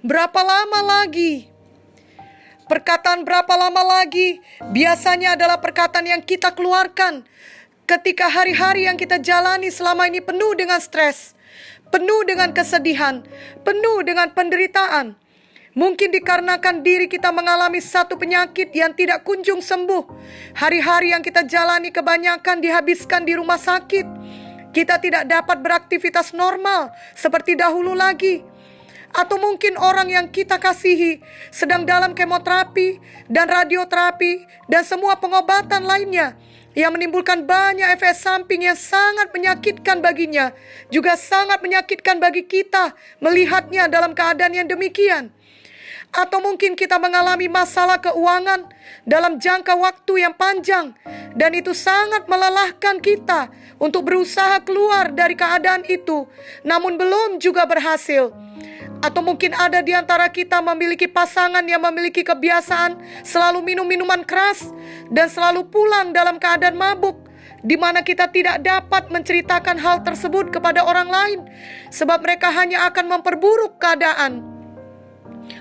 Berapa lama lagi? Perkataan berapa lama lagi biasanya adalah perkataan yang kita keluarkan ketika hari-hari yang kita jalani selama ini penuh dengan stres, penuh dengan kesedihan, penuh dengan penderitaan. Mungkin dikarenakan diri kita mengalami satu penyakit yang tidak kunjung sembuh. Hari-hari yang kita jalani kebanyakan dihabiskan di rumah sakit. Kita tidak dapat beraktivitas normal seperti dahulu lagi. Atau mungkin orang yang kita kasihi sedang dalam kemoterapi dan radioterapi dan semua pengobatan lainnya yang menimbulkan banyak efek samping yang sangat menyakitkan baginya, juga sangat menyakitkan bagi kita melihatnya dalam keadaan yang demikian. Atau mungkin kita mengalami masalah keuangan dalam jangka waktu yang panjang, dan itu sangat melelahkan kita untuk berusaha keluar dari keadaan itu, namun belum juga berhasil. Atau mungkin ada di antara kita memiliki pasangan yang memiliki kebiasaan selalu minum minuman keras dan selalu pulang dalam keadaan mabuk, di mana kita tidak dapat menceritakan hal tersebut kepada orang lain sebab mereka hanya akan memperburuk keadaan.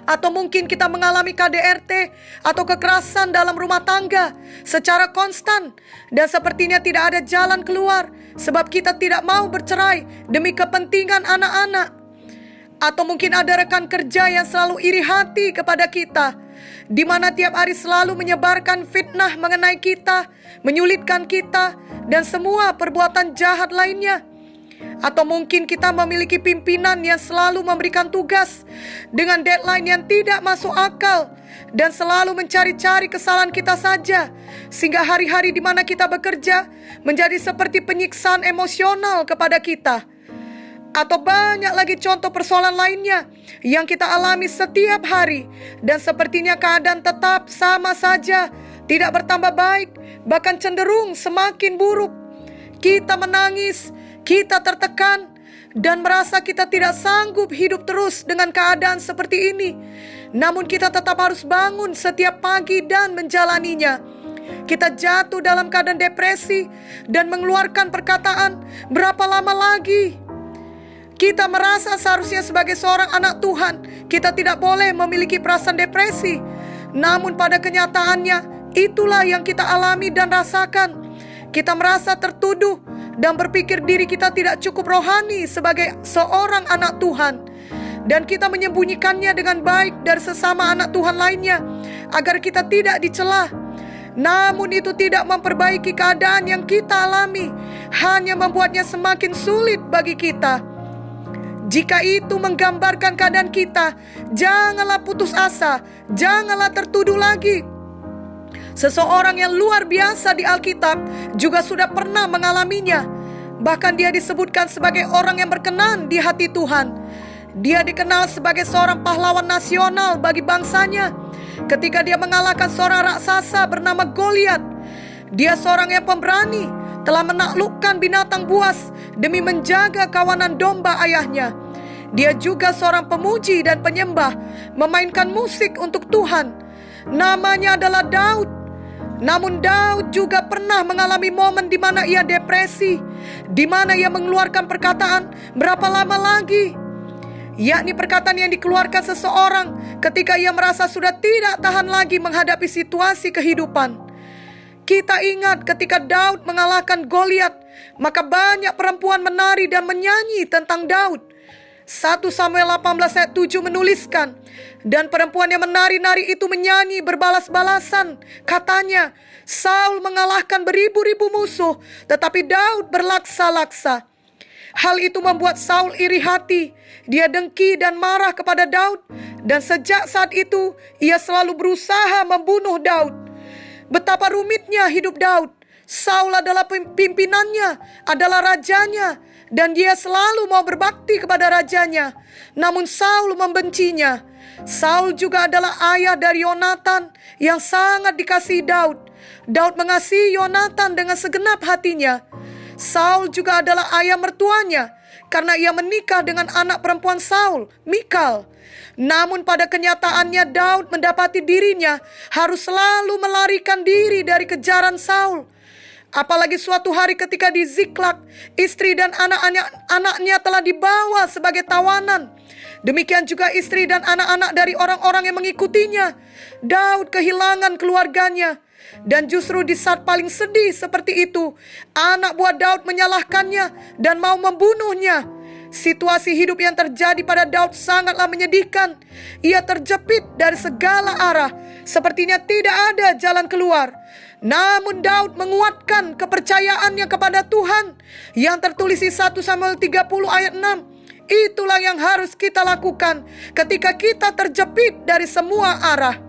Atau mungkin kita mengalami KDRT atau kekerasan dalam rumah tangga secara konstan dan sepertinya tidak ada jalan keluar sebab kita tidak mau bercerai demi kepentingan anak-anak. Atau mungkin ada rekan kerja yang selalu iri hati kepada kita, di mana tiap hari selalu menyebarkan fitnah mengenai kita, menyulitkan kita, dan semua perbuatan jahat lainnya. Atau mungkin kita memiliki pimpinan yang selalu memberikan tugas dengan deadline yang tidak masuk akal dan selalu mencari-cari kesalahan kita saja, sehingga hari-hari di mana kita bekerja menjadi seperti penyiksaan emosional kepada kita. Atau banyak lagi contoh persoalan lainnya yang kita alami setiap hari, dan sepertinya keadaan tetap sama saja, tidak bertambah baik, bahkan cenderung semakin buruk. Kita menangis, kita tertekan, dan merasa kita tidak sanggup hidup terus dengan keadaan seperti ini. Namun kita tetap harus bangun setiap pagi dan menjalaninya. Kita jatuh dalam keadaan depresi dan mengeluarkan perkataan, "Berapa lama lagi?" Kita merasa seharusnya sebagai seorang anak Tuhan, kita tidak boleh memiliki perasaan depresi. Namun pada kenyataannya, itulah yang kita alami dan rasakan. Kita merasa tertuduh dan berpikir diri kita tidak cukup rohani sebagai seorang anak Tuhan. Dan kita menyembunyikannya dengan baik dari sesama anak Tuhan lainnya, agar kita tidak dicela. Namun itu tidak memperbaiki keadaan yang kita alami, hanya membuatnya semakin sulit bagi kita. Jika itu menggambarkan keadaan kita, janganlah putus asa, janganlah tertuduh lagi. Seseorang yang luar biasa di Alkitab juga sudah pernah mengalaminya. Bahkan dia disebutkan sebagai orang yang berkenan di hati Tuhan. Dia dikenal sebagai seorang pahlawan nasional bagi bangsanya ketika dia mengalahkan seorang raksasa bernama Goliat. Dia seorang yang pemberani, telah menaklukkan binatang buas demi menjaga kawanan domba ayahnya. Dia juga seorang pemuji dan penyembah, memainkan musik untuk Tuhan. Namanya adalah Daud. Namun Daud juga pernah mengalami momen di mana ia depresi, di mana ia mengeluarkan perkataan, "Berapa lama lagi?" Yakni perkataan yang dikeluarkan seseorang ketika ia merasa sudah tidak tahan lagi menghadapi situasi kehidupan. Kita ingat ketika Daud mengalahkan Goliat, maka banyak perempuan menari dan menyanyi tentang Daud. 1 Samuel 18 ayat 7 menuliskan, dan perempuan yang menari-nari itu menyanyi berbalas-balasan. Katanya, Saul mengalahkan beribu-ribu musuh, tetapi Daud berlaksa-laksa. Hal itu membuat Saul iri hati. Dia dengki dan marah kepada Daud, dan sejak saat itu ia selalu berusaha membunuh Daud. Betapa rumitnya hidup Daud. Saul adalah pimpinannya, adalah rajanya, dan dia selalu mau berbakti kepada rajanya. Namun Saul membencinya. Saul juga adalah ayah dari Yonatan yang sangat dikasihi Daud. Daud mengasihi Yonatan dengan segenap hatinya. Saul juga adalah ayah mertuanya karena ia menikah dengan anak perempuan Saul, Mikal. Namun pada kenyataannya Daud mendapati dirinya harus selalu melarikan diri dari kejaran Saul. Apalagi suatu hari ketika di Ziklag, istri dan anak-anaknya telah dibawa sebagai tawanan. Demikian juga istri dan anak-anak dari orang-orang yang mengikutinya. Daud kehilangan keluarganya. Dan justru di saat paling sedih seperti itu, anak buah Daud menyalahkannya dan mau membunuhnya. Situasi hidup yang terjadi pada Daud sangatlah menyedihkan. Ia terjepit dari segala arah, sepertinya tidak ada jalan keluar. Namun Daud menguatkan kepercayaannya kepada Tuhan, yang tertulis di 1 Samuel 30 ayat 6. Itulah yang harus kita lakukan ketika kita terjepit dari semua arah.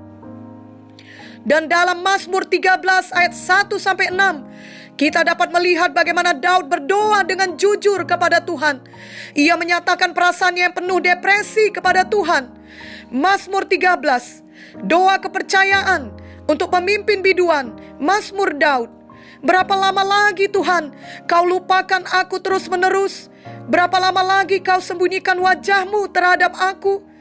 Dan dalam Mazmur 13 ayat 1-6, kita dapat melihat bagaimana Daud berdoa dengan jujur kepada Tuhan. Ia menyatakan perasaannya yang penuh depresi kepada Tuhan. Mazmur 13, doa kepercayaan untuk pemimpin biduan, Mazmur Daud. Berapa lama lagi Tuhan kau lupakan aku terus-menerus? Berapa lama lagi kau sembunyikan wajahmu terhadap aku?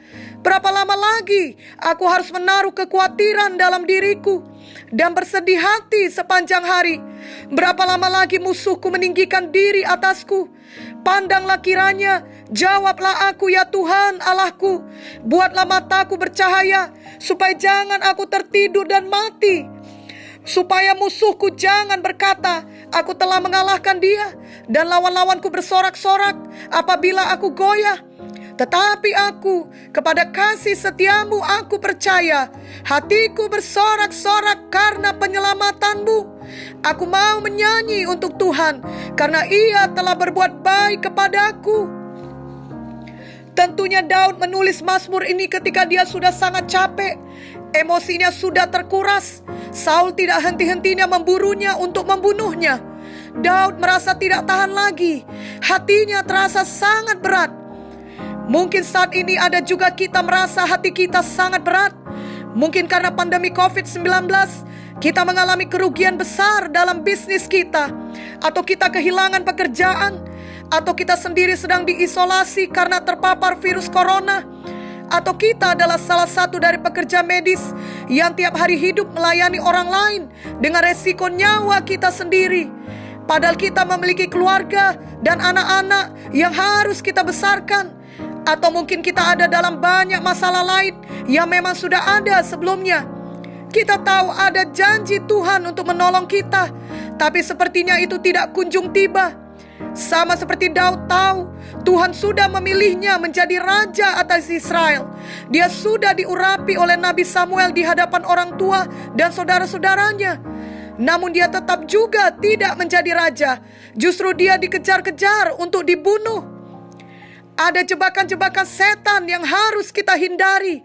Berapa lama lagi aku harus menaruh kekhawatiran dalam diriku dan bersedih hati sepanjang hari? Berapa lama lagi musuhku meninggikan diri atasku? Pandanglah kiranya, jawablah aku ya Tuhan Allahku. Buatlah mataku bercahaya, supaya jangan aku tertidur dan mati. Supaya musuhku jangan berkata, aku telah mengalahkan dia, dan lawan-lawanku bersorak-sorak apabila aku goyah. Tetapi aku, kepada kasih setiamu aku percaya. Hatiku bersorak-sorak karena penyelamatanmu. Aku mau menyanyi untuk Tuhan, karena ia telah berbuat baik kepadaku. Tentunya Daud menulis Mazmur ini ketika dia sudah sangat capek. Emosinya sudah terkuras. Saul tidak henti-hentinya memburunya untuk membunuhnya. Daud merasa tidak tahan lagi. Hatinya terasa sangat berat. Mungkin saat ini ada juga kita merasa hati kita sangat berat. Mungkin karena pandemi COVID-19, kita mengalami kerugian besar dalam bisnis kita, atau kita kehilangan pekerjaan, atau kita sendiri sedang diisolasi karena terpapar virus corona, atau kita adalah salah satu dari pekerja medis yang tiap hari hidup melayani orang lain dengan resiko nyawa kita sendiri. Padahal kita memiliki keluarga dan anak-anak yang harus kita besarkan. Atau mungkin kita ada dalam banyak masalah lain yang memang sudah ada sebelumnya. Kita tahu ada janji Tuhan untuk menolong kita, tapi sepertinya itu tidak kunjung tiba. Sama seperti Daud tahu, Tuhan sudah memilihnya menjadi raja atas Israel. Dia sudah diurapi oleh Nabi Samuel di hadapan orang tua dan saudara-saudaranya. Namun dia tetap juga tidak menjadi raja. Justru dia dikejar-kejar untuk dibunuh. Ada jebakan-jebakan setan yang harus kita hindari.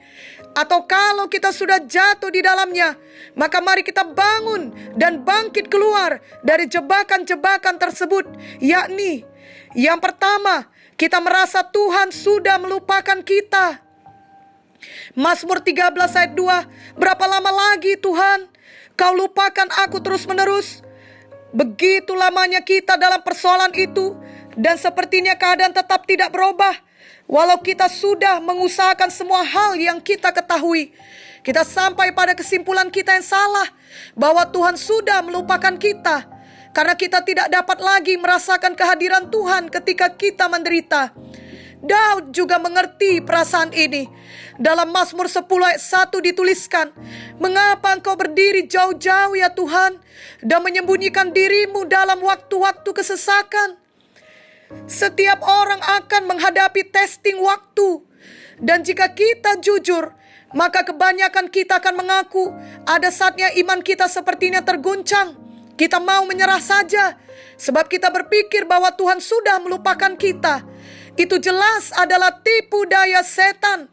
Atau kalau kita sudah jatuh di dalamnya, maka mari kita bangun dan bangkit keluar dari jebakan-jebakan tersebut. Yakni, yang pertama, kita merasa Tuhan sudah melupakan kita. Mazmur 13 ayat 2, berapa lama lagi Tuhan kau lupakan aku terus-menerus? Begitu lamanya kita dalam persoalan itu, dan sepertinya keadaan tetap tidak berubah. Walau kita sudah mengusahakan semua hal yang kita ketahui, kita sampai pada kesimpulan kita yang salah, bahwa Tuhan sudah melupakan kita, karena kita tidak dapat lagi merasakan kehadiran Tuhan ketika kita menderita. Daud juga mengerti perasaan ini. Dalam Mazmur 10 ayat 1 dituliskan, mengapa engkau berdiri jauh-jauh ya Tuhan, dan menyembunyikan dirimu dalam waktu-waktu kesesakan? Setiap orang akan menghadapi testing waktu. Dan jika kita jujur, maka kebanyakan kita akan mengaku ada saatnya iman kita sepertinya terguncang. Kita mau menyerah saja, sebab kita berpikir bahwa Tuhan sudah melupakan kita. Itu jelas adalah tipu daya setan.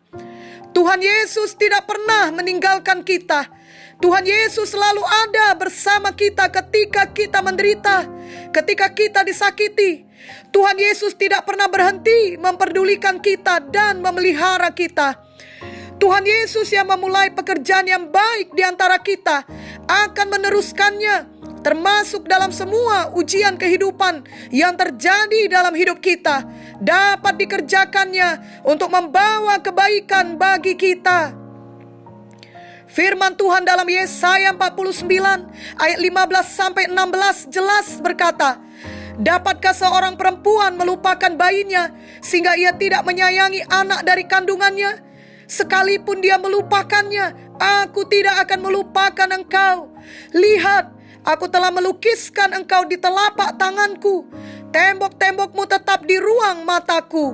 Tuhan Yesus tidak pernah meninggalkan kita. Tuhan Yesus selalu ada bersama kita ketika kita menderita, ketika kita disakiti. Tuhan Yesus tidak pernah berhenti memperdulikan kita dan memelihara kita. Tuhan Yesus yang memulai pekerjaan yang baik di antara kita akan meneruskannya, termasuk dalam semua ujian kehidupan yang terjadi dalam hidup kita, dapat dikerjakannya untuk membawa kebaikan bagi kita. Firman Tuhan dalam Yesaya 49 ayat 15-16 jelas berkata, Dapatkah seorang perempuan melupakan bayinya sehingga ia tidak menyayangi anak dari kandungannya? Sekalipun dia melupakannya, aku tidak akan melupakan engkau. Lihat, aku telah melukiskan engkau di telapak tanganku. Tembok-tembokmu tetap di ruang mataku.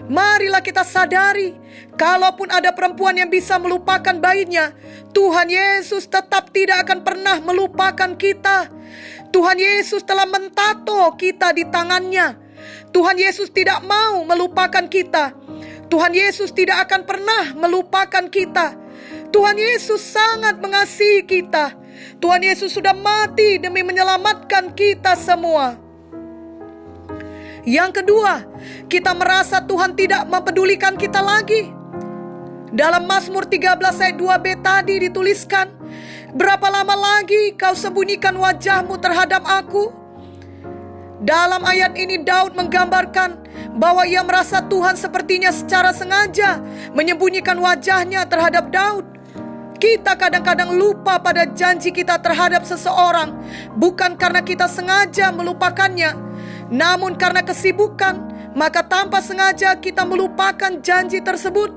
Marilah kita sadari, kalaupun ada perempuan yang bisa melupakan bayinya, Tuhan Yesus tetap tidak akan pernah melupakan kita. Tuhan Yesus telah mentato kita di tangannya. Tuhan Yesus tidak mau melupakan kita. Tuhan Yesus tidak akan pernah melupakan kita. Tuhan Yesus sangat mengasihi kita. Tuhan Yesus sudah mati demi menyelamatkan kita semua. Yang kedua, kita merasa Tuhan tidak mempedulikan kita lagi. Dalam Mazmur 13 ayat 2b tadi dituliskan, berapa lama lagi kau sembunyikan wajahmu terhadap aku? Dalam ayat ini Daud menggambarkan bahwa ia merasa Tuhan sepertinya secara sengaja menyembunyikan wajahnya terhadap Daud. Kita kadang-kadang lupa pada janji kita terhadap seseorang, bukan karena kita sengaja melupakannya, namun karena kesibukan, maka tanpa sengaja kita melupakan janji tersebut.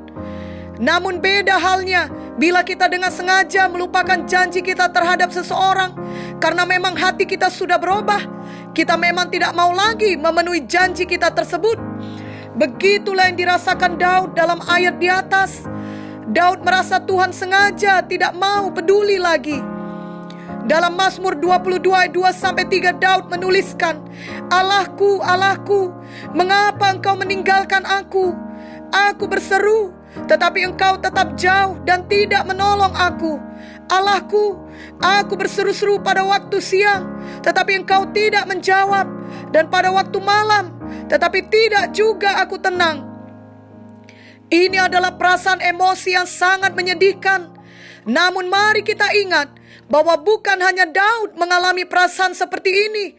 Namun beda halnya bila kita dengan sengaja melupakan janji kita terhadap seseorang, karena memang hati kita sudah berubah. Kita memang tidak mau lagi memenuhi janji kita tersebut. Begitulah yang dirasakan Daud dalam ayat di atas. Daud merasa Tuhan sengaja tidak mau peduli lagi. Dalam Mazmur 22 ayat 2-3 Daud menuliskan, Allahku, Allahku, mengapa engkau meninggalkan aku? Aku berseru, tetapi engkau tetap jauh dan tidak menolong aku. Allahku, aku berseru-seru pada waktu siang, tetapi engkau tidak menjawab. Dan pada waktu malam, tetapi tidak juga aku tenang. Ini adalah perasaan emosi yang sangat menyedihkan. Namun mari kita ingat bahwa bukan hanya Daud mengalami perasaan seperti ini.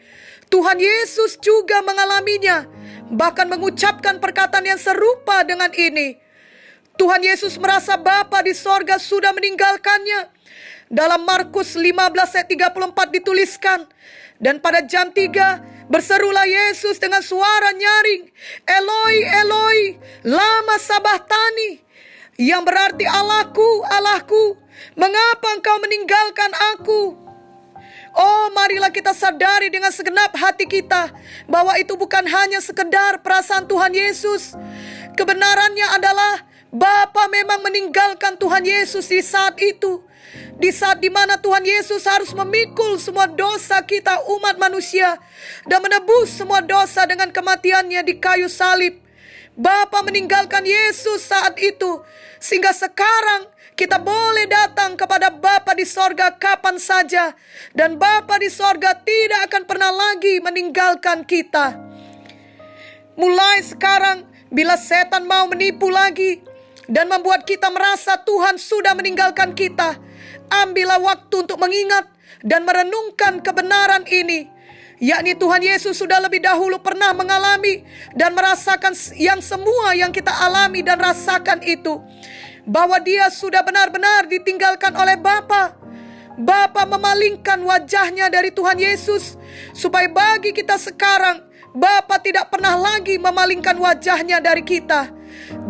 Tuhan Yesus juga mengalaminya, bahkan mengucapkan perkataan yang serupa dengan ini. Tuhan Yesus merasa Bapa di sorga sudah meninggalkannya. Dalam Markus 15 ayat 34 dituliskan, dan pada jam 3 berserulah Yesus dengan suara nyaring, Eloi, Eloi, lama sabachthani, yang berarti Allahku, Allahku, mengapa engkau meninggalkan aku? Oh, marilah kita sadari dengan segenap hati kita bahwa itu bukan hanya sekedar perasaan Tuhan Yesus. Kebenarannya adalah Bapa memang meninggalkan Tuhan Yesus di saat itu. Di saat dimana Tuhan Yesus harus memikul semua dosa kita umat manusia dan menebus semua dosa dengan kematiannya di kayu salib. Bapa meninggalkan Yesus saat itu, sehingga sekarang kita boleh datang kepada Bapa di sorga kapan saja, dan Bapa di sorga tidak akan pernah lagi meninggalkan kita. Mulai sekarang, bila setan mau menipu lagi dan membuat kita merasa Tuhan sudah meninggalkan kita, ambillah waktu untuk mengingat dan merenungkan kebenaran ini, yakni Tuhan Yesus sudah lebih dahulu pernah mengalami dan merasakan yang semua yang kita alami dan rasakan itu, bahwa Dia sudah benar-benar ditinggalkan oleh Bapa. Bapa memalingkan wajahnya dari Tuhan Yesus, supaya bagi kita sekarang, Bapa tidak pernah lagi memalingkan wajahnya dari kita.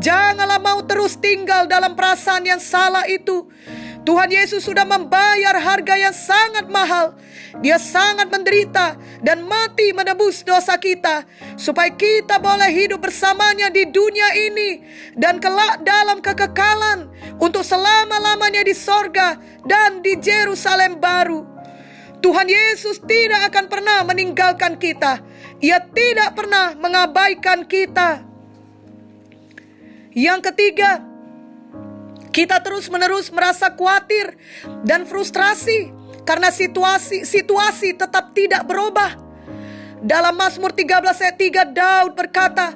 Janganlah mau terus tinggal dalam perasaan yang salah itu. Tuhan Yesus sudah membayar harga yang sangat mahal. Dia sangat menderita dan mati menebus dosa kita, supaya kita boleh hidup bersamanya di dunia ini dan kelak dalam kekekalan untuk selama-lamanya di sorga dan di Yerusalem baru. Tuhan Yesus tidak akan pernah meninggalkan kita. Ia tidak pernah mengabaikan kita. Yang ketiga, kita terus-menerus merasa khawatir dan frustrasi karena situasi tetap tidak berubah. Dalam Mazmur 13 ayat 3 Daud berkata,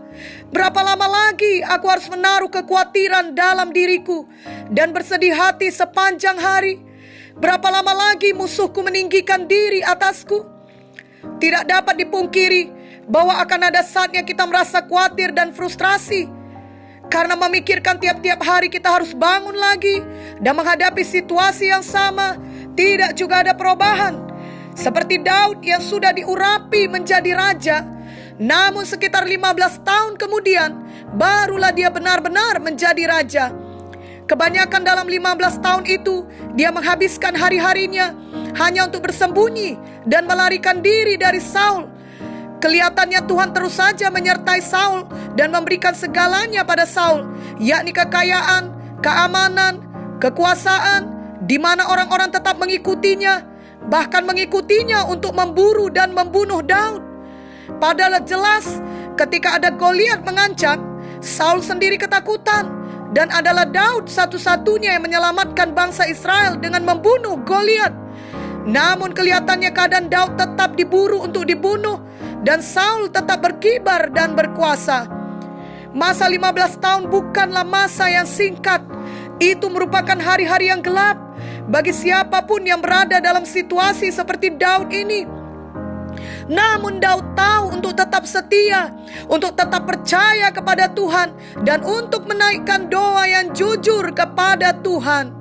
berapa lama lagi aku harus menaruh kekhawatiran dalam diriku dan bersedih hati sepanjang hari? Berapa lama lagi musuhku meninggikan diri atasku? Tidak dapat dipungkiri bahwa akan ada saatnya kita merasa khawatir dan frustrasi, karena memikirkan tiap-tiap hari kita harus bangun lagi dan menghadapi situasi yang sama, tidak juga ada perubahan. Seperti Daud yang sudah diurapi menjadi raja, namun sekitar 15 tahun kemudian barulah dia benar-benar menjadi raja. Kebanyakan dalam 15 tahun itu dia menghabiskan hari-harinya hanya untuk bersembunyi dan melarikan diri dari Saul. Kelihatannya Tuhan terus saja menyertai Saul dan memberikan segalanya pada Saul, yakni kekayaan, keamanan, kekuasaan, di mana orang-orang tetap mengikutinya, bahkan mengikutinya untuk memburu dan membunuh Daud. Padahal jelas ketika ada Goliat mengancam, Saul sendiri ketakutan, dan adalah Daud satu-satunya yang menyelamatkan bangsa Israel dengan membunuh Goliat. Namun kelihatannya keadaan Daud tetap diburu untuk dibunuh, dan Saul tetap berkibar dan berkuasa. Masa 15 tahun bukanlah masa yang singkat. Itu merupakan hari-hari yang gelap bagi siapapun yang berada dalam situasi seperti Daud ini. Namun Daud tahu untuk tetap setia, untuk tetap percaya kepada Tuhan, dan untuk menaikkan doa yang jujur kepada Tuhan.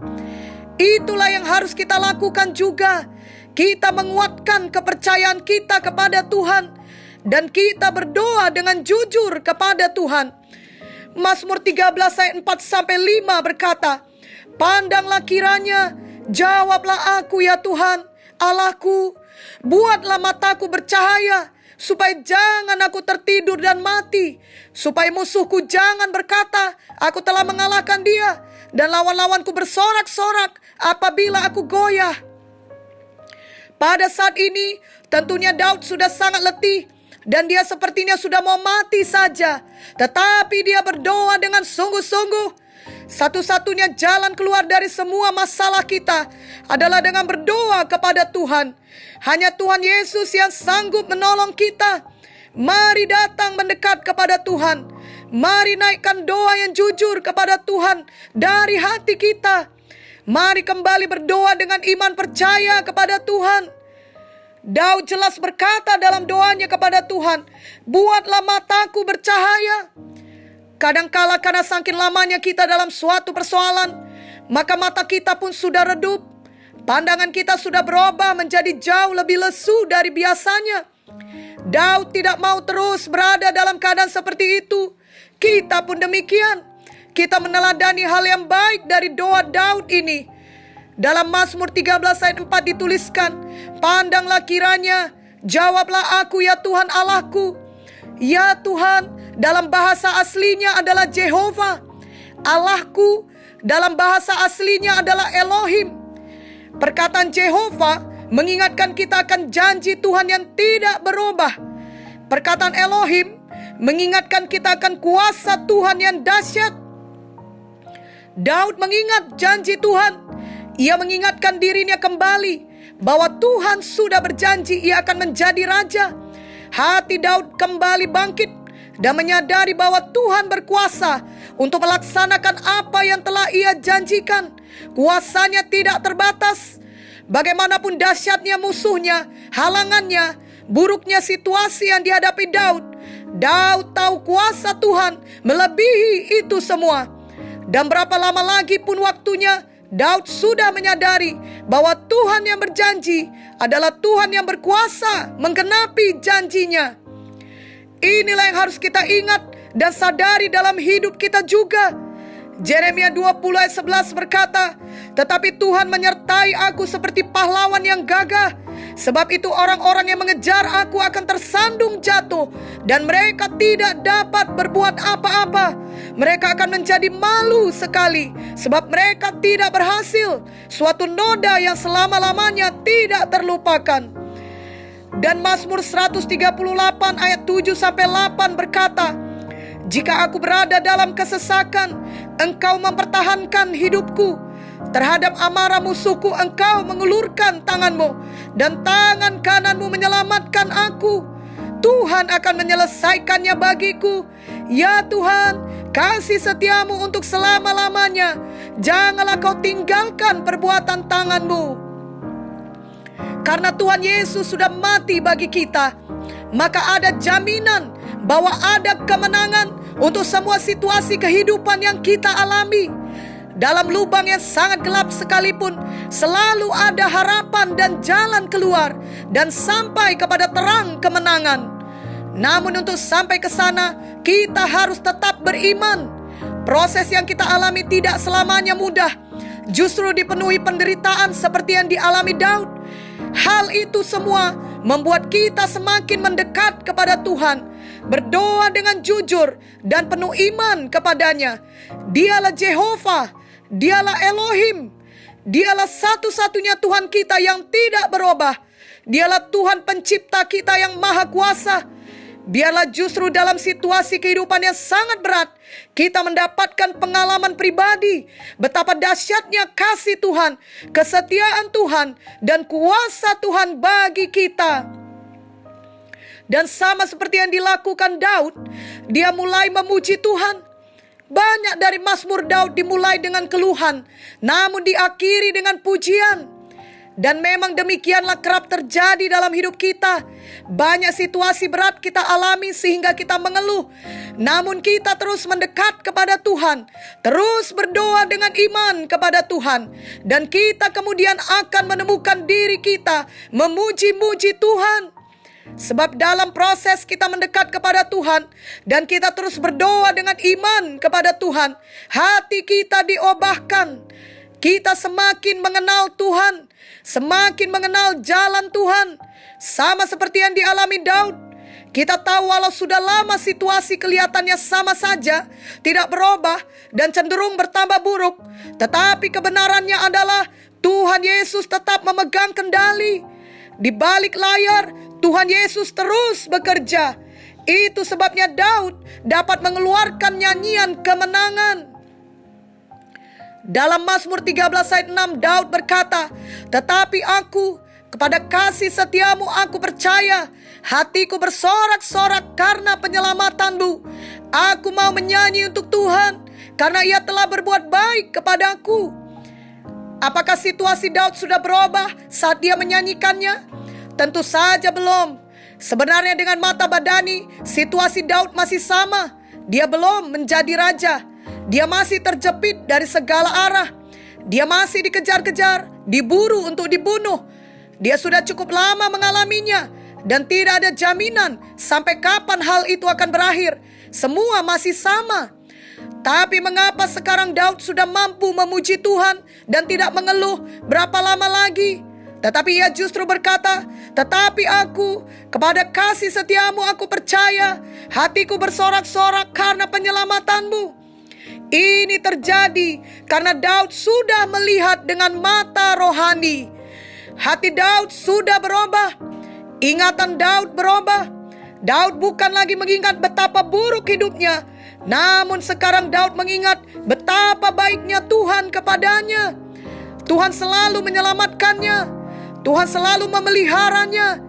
Itulah yang harus kita lakukan juga. Kita menguatkan kepercayaan kita kepada Tuhan, dan kita berdoa dengan jujur kepada Tuhan. Mazmur 13 ayat 4-5 berkata, "Pandanglah kiranya, jawablah aku ya Tuhan, Allahku, buatlah mataku bercahaya, supaya jangan aku tertidur dan mati, supaya musuhku jangan berkata, aku telah mengalahkan dia, dan lawan-lawanku bersorak-sorak apabila aku goyah." Pada saat ini, tentunya Daud sudah sangat letih, dan dia sepertinya sudah mau mati saja. Tetapi dia berdoa dengan sungguh-sungguh. Satu-satunya jalan keluar dari semua masalah kita adalah dengan berdoa kepada Tuhan. Hanya Tuhan Yesus yang sanggup menolong kita. Mari datang mendekat kepada Tuhan. Mari naikkan doa yang jujur kepada Tuhan dari hati kita. Mari kembali berdoa dengan iman percaya kepada Tuhan. Daud jelas berkata dalam doanya kepada Tuhan, "Buatlah mataku bercahaya." Kadangkala karena saking lamanya kita dalam suatu persoalan, maka mata kita pun sudah redup. Pandangan kita sudah berubah menjadi jauh lebih lesu dari biasanya. Daud tidak mau terus berada dalam keadaan seperti itu. Kita pun demikian. Kita meneladani hal yang baik dari doa Daud ini. Dalam Mazmur 13 ayat 4 dituliskan, "Pandanglah kiranya, jawablah aku ya Tuhan Allahku." Ya Tuhan dalam bahasa aslinya adalah Jehovah. Allahku dalam bahasa aslinya adalah Elohim. Perkataan Jehovah mengingatkan kita akan janji Tuhan yang tidak berubah. Perkataan Elohim mengingatkan kita akan kuasa Tuhan yang dahsyat. Daud mengingat janji Tuhan. Ia mengingatkan dirinya kembali bahwa Tuhan sudah berjanji ia akan menjadi raja. Hati Daud kembali bangkit dan menyadari bahwa Tuhan berkuasa untuk melaksanakan apa yang telah ia janjikan. Kuasanya tidak terbatas. Bagaimanapun dahsyatnya musuhnya, halangannya, buruknya situasi yang dihadapi Daud, Daud tahu kuasa Tuhan melebihi itu semua. Dan berapa lama lagi pun waktunya, Daud sudah menyadari bahwa Tuhan yang berjanji adalah Tuhan yang berkuasa menggenapi janjinya. Inilah yang harus kita ingat dan sadari dalam hidup kita juga. Yeremia 20 ayat 11 berkata, "Tetapi Tuhan menyertai aku seperti pahlawan yang gagah. Sebab itu orang-orang yang mengejar aku akan tersandung jatuh, dan mereka tidak dapat berbuat apa-apa. Mereka akan menjadi malu sekali, sebab mereka tidak berhasil. Suatu noda yang selama-lamanya tidak terlupakan." Dan Mazmur 138 ayat 7-8 berkata, "Jika aku berada dalam kesesakan, Engkau mempertahankan hidupku. Terhadap amarah musuhku Engkau mengulurkan tangan-Mu, dan tangan kanan-Mu menyelamatkan aku. Tuhan akan menyelesaikannya bagiku. Ya Tuhan, kasih setiamu untuk selama-lamanya. Janganlah Kau tinggalkan perbuatan tangan-Mu." Karena Tuhan Yesus sudah mati bagi kita, maka ada jaminan bahwa ada kemenangan untuk semua situasi kehidupan yang kita alami. Dalam lubang yang sangat gelap sekalipun, selalu ada harapan dan jalan keluar, dan sampai kepada terang kemenangan. Namun untuk sampai ke sana, kita harus tetap beriman. Proses yang kita alami tidak selamanya mudah, justru dipenuhi penderitaan seperti yang dialami Daud. Hal itu semua membuat kita semakin mendekat kepada Tuhan, berdoa dengan jujur dan penuh iman kepadanya. Dialah Jehovah, Dialah Elohim, Dialah satu-satunya Tuhan kita yang tidak berubah. Dialah Tuhan pencipta kita yang maha kuasa. Biarlah justru dalam situasi kehidupan yang sangat berat, kita mendapatkan pengalaman pribadi betapa dahsyatnya kasih Tuhan, kesetiaan Tuhan, dan kuasa Tuhan bagi kita. Dan sama seperti yang dilakukan Daud, dia mulai memuji Tuhan. Banyak dari Mazmur Daud dimulai dengan keluhan, namun diakhiri dengan pujian. Dan memang demikianlah kerap terjadi dalam hidup kita. Banyak situasi berat kita alami sehingga kita mengeluh. Namun kita terus mendekat kepada Tuhan, terus berdoa dengan iman kepada Tuhan. Dan kita kemudian akan menemukan diri kita memuji-muji Tuhan. Sebab dalam proses kita mendekat kepada Tuhan dan kita terus berdoa dengan iman kepada Tuhan, hati kita diubahkan. Kita semakin mengenal Tuhan, semakin mengenal jalan Tuhan. Sama seperti yang dialami Daud. Kita tahu walau sudah lama situasi kelihatannya sama saja, tidak berubah dan cenderung bertambah buruk, tetapi kebenarannya adalah Tuhan Yesus tetap memegang kendali. Di balik layar, Tuhan Yesus terus bekerja. Itu sebabnya Daud dapat mengeluarkan nyanyian kemenangan. Dalam Mazmur 13 ayat 6, Daud berkata, "Tetapi aku, kepada kasih setiamu aku percaya. Hatiku bersorak-sorak karena penyelamatanmu. Aku mau menyanyi untuk Tuhan, karena Ia telah berbuat baik kepadaku." Apakah situasi Daud sudah berubah saat dia menyanyikannya? Tentu saja belum. Sebenarnya dengan mata badani, situasi Daud masih sama. Dia belum menjadi raja. Dia masih terjepit dari segala arah. Dia masih dikejar-kejar, diburu untuk dibunuh. Dia sudah cukup lama mengalaminya, dan tidak ada jaminan sampai kapan hal itu akan berakhir. Semua masih sama. Tapi mengapa sekarang Daud sudah mampu memuji Tuhan dan tidak mengeluh berapa lama lagi? Tetapi ia justru berkata, "Tetapi aku, kepada kasih setiamu aku percaya. Hatiku bersorak-sorak karena penyelamatanmu." Ini terjadi karena Daud sudah melihat dengan mata rohani. Hati Daud sudah berubah. Ingatan Daud berubah. Daud bukan lagi mengingat betapa buruk hidupnya, namun sekarang Daud mengingat betapa baiknya Tuhan kepadanya. Tuhan selalu menyelamatkannya. Tuhan selalu memeliharanya.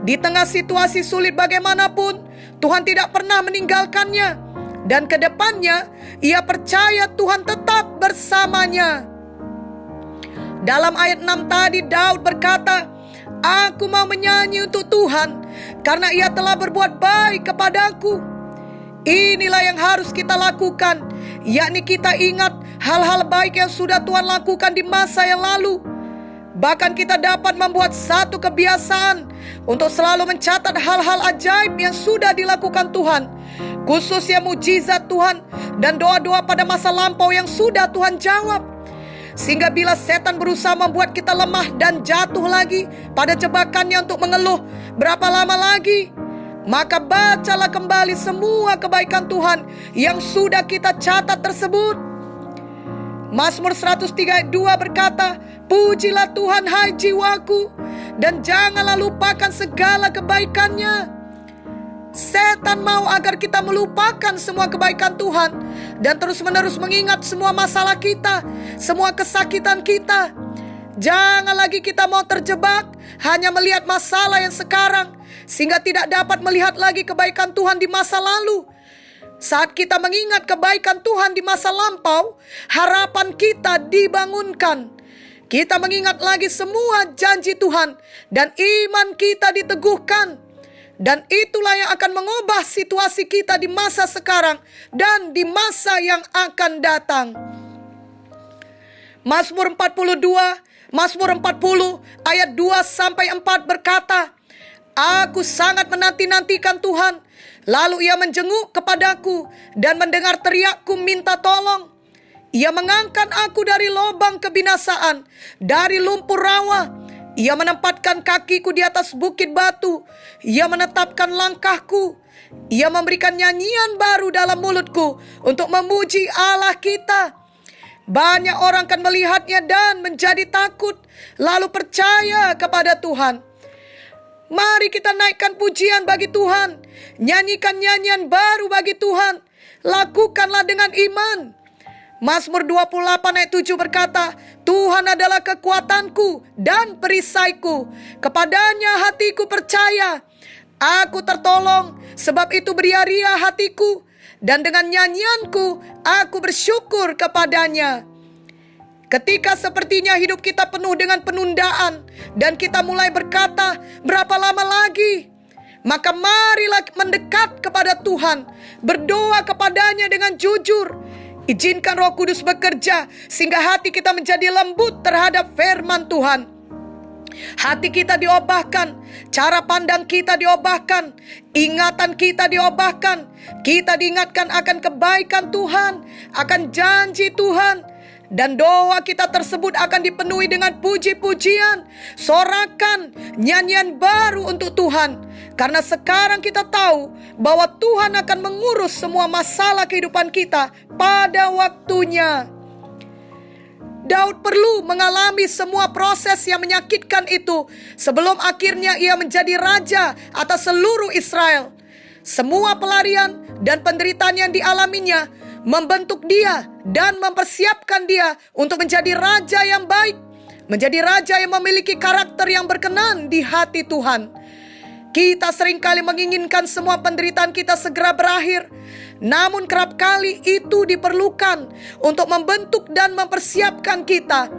Di tengah situasi sulit bagaimanapun, Tuhan tidak pernah meninggalkannya. Dan ke depannya, ia percaya Tuhan tetap bersamanya. Dalam ayat 6 tadi Daud berkata, "Aku mau menyanyi untuk Tuhan, karena Ia telah berbuat baik kepadaku." Inilah yang harus kita lakukan, yakni kita ingat hal-hal baik yang sudah Tuhan lakukan di masa yang lalu. Bahkan kita dapat membuat satu kebiasaan untuk selalu mencatat hal-hal ajaib yang sudah dilakukan Tuhan, khususnya mujizat Tuhan dan doa-doa pada masa lampau yang sudah Tuhan jawab. Sehingga bila setan berusaha membuat kita lemah dan jatuh lagi pada jebakannya untuk mengeluh berapa lama lagi, maka bacalah kembali semua kebaikan Tuhan yang sudah kita catat tersebut. Mazmur 103 ayat 2 berkata, "Pujilah Tuhan hai jiwaku, dan janganlah lupakan segala kebaikannya." Setan mau agar kita melupakan semua kebaikan Tuhan dan terus-menerus mengingat semua masalah kita, semua kesakitan kita. Jangan lagi kita mau terjebak hanya melihat masalah yang sekarang, sehingga tidak dapat melihat lagi kebaikan Tuhan di masa lalu. Saat kita mengingat kebaikan Tuhan di masa lampau, harapan kita dibangunkan. Kita mengingat lagi semua janji Tuhan dan iman kita diteguhkan. Dan itulah yang akan mengubah situasi kita di masa sekarang dan di masa yang akan datang. Mazmur 40 ayat 2-4 berkata, aku sangat menanti-nantikan Tuhan, lalu ia menjenguk kepadaku dan mendengar teriakku minta tolong. Ia mengangkat aku dari lubang kebinasaan, dari lumpur rawa. Ia menempatkan kakiku di atas bukit batu. Ia menetapkan langkahku. Ia memberikan nyanyian baru dalam mulutku untuk memuji Allah kita. Banyak orang akan melihatnya dan menjadi takut, lalu percaya kepada Tuhan. Mari kita naikkan pujian bagi Tuhan. Nyanyikan nyanyian baru bagi Tuhan. Lakukanlah dengan iman. Mazmur 28 ayat 7 berkata, Tuhan adalah kekuatanku dan perisaiku. Kepadanya hatiku percaya. Aku tertolong, sebab itu beria-ria hatiku. Dan dengan nyanyianku, aku bersyukur kepadanya. Ketika sepertinya hidup kita penuh dengan penundaan dan kita mulai berkata, berapa lama lagi? Maka marilah mendekat kepada Tuhan, berdoa kepadanya dengan jujur. Izinkan Roh Kudus bekerja sehingga hati kita menjadi lembut terhadap firman Tuhan. Hati kita diubahkan, cara pandang kita diubahkan, ingatan kita diubahkan. Kita diingatkan akan kebaikan Tuhan, akan janji Tuhan. Dan doa kita tersebut akan dipenuhi dengan puji-pujian, sorakan, nyanyian baru untuk Tuhan. Karena sekarang kita tahu bahwa Tuhan akan mengurus semua masalah kehidupan kita pada waktunya. Daud perlu mengalami semua proses yang menyakitkan itu sebelum akhirnya ia menjadi raja atas seluruh Israel. Semua pelarian dan penderitaan yang dialaminya membentuk dia dan mempersiapkan dia untuk menjadi raja yang baik, menjadi raja yang memiliki karakter yang berkenan di hati Tuhan. Kita seringkali menginginkan semua penderitaan kita segera berakhir, namun kerap kali itu diperlukan untuk membentuk dan mempersiapkan kita.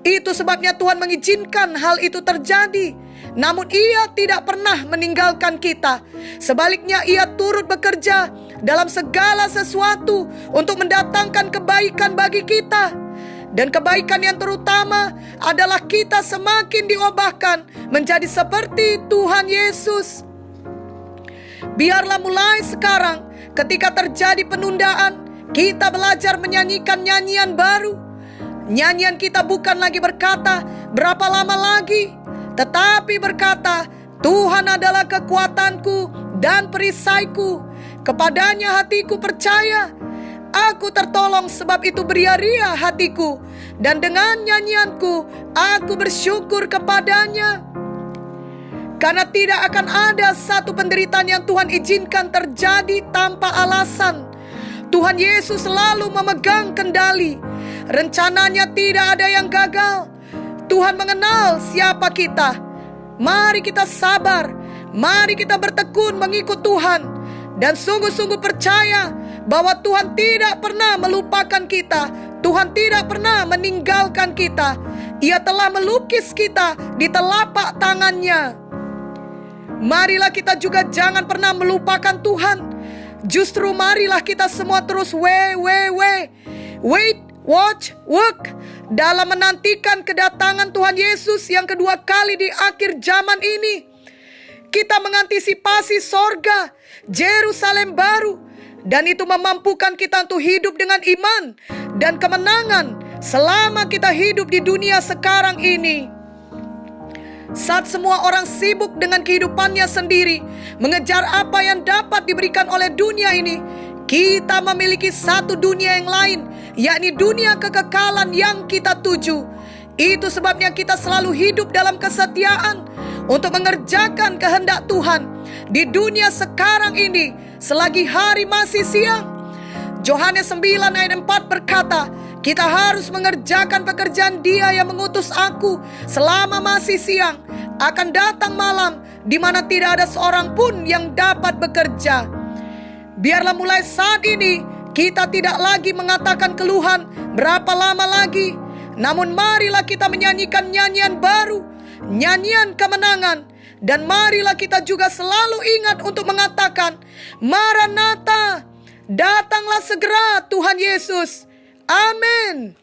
Itu sebabnya Tuhan mengizinkan hal itu terjadi. Namun Ia tidak pernah meninggalkan kita. Sebaliknya Ia turut bekerja dalam segala sesuatu untuk mendatangkan kebaikan bagi kita. Dan kebaikan yang terutama adalah kita semakin diubahkan menjadi seperti Tuhan Yesus. Biarlah mulai sekarang ketika terjadi penundaan, kita belajar menyanyikan nyanyian baru. Nyanyian kita bukan lagi berkata, berapa lama lagi? Tetapi berkata, Tuhan adalah kekuatanku dan perisaiku. Kepadanya hatiku percaya. Aku tertolong sebab itu beria-ria hatiku. Dan dengan nyanyianku, aku bersyukur kepadanya. Karena tidak akan ada satu penderitaan yang Tuhan izinkan terjadi tanpa alasan. Tuhan Yesus selalu memegang kendali. Rencananya tidak ada yang gagal. Tuhan mengenal siapa kita. Mari kita sabar. Mari kita bertekun mengikut Tuhan. Dan sungguh-sungguh percaya bahwa Tuhan tidak pernah melupakan kita. Tuhan tidak pernah meninggalkan kita. Ia telah melukis kita di telapak tangannya. Marilah kita juga jangan pernah melupakan Tuhan. Justru marilah kita semua terus wait, watch, work dalam menantikan kedatangan Tuhan Yesus yang kedua kali di akhir zaman ini. Kita mengantisipasi sorga, Yerusalem baru, dan itu memampukan kita untuk hidup dengan iman dan kemenangan selama kita hidup di dunia sekarang ini. Saat semua orang sibuk dengan kehidupannya sendiri, mengejar apa yang dapat diberikan oleh dunia ini, kita memiliki satu dunia yang lain, yakni dunia kekekalan yang kita tuju. Itu sebabnya kita selalu hidup dalam kesetiaan untuk mengerjakan kehendak Tuhan di dunia sekarang ini selagi hari masih siang. Yohanes 9 ayat 4 berkata, kita harus mengerjakan pekerjaan Dia yang mengutus aku selama masih siang. Akan datang malam di mana tidak ada seorang pun yang dapat bekerja. Biarlah mulai saat ini kita tidak lagi mengatakan keluhan berapa lama lagi. Namun marilah kita menyanyikan nyanyian baru, nyanyian kemenangan. Dan marilah kita juga selalu ingat untuk mengatakan, Maranatha, datanglah segera Tuhan Yesus. Amin.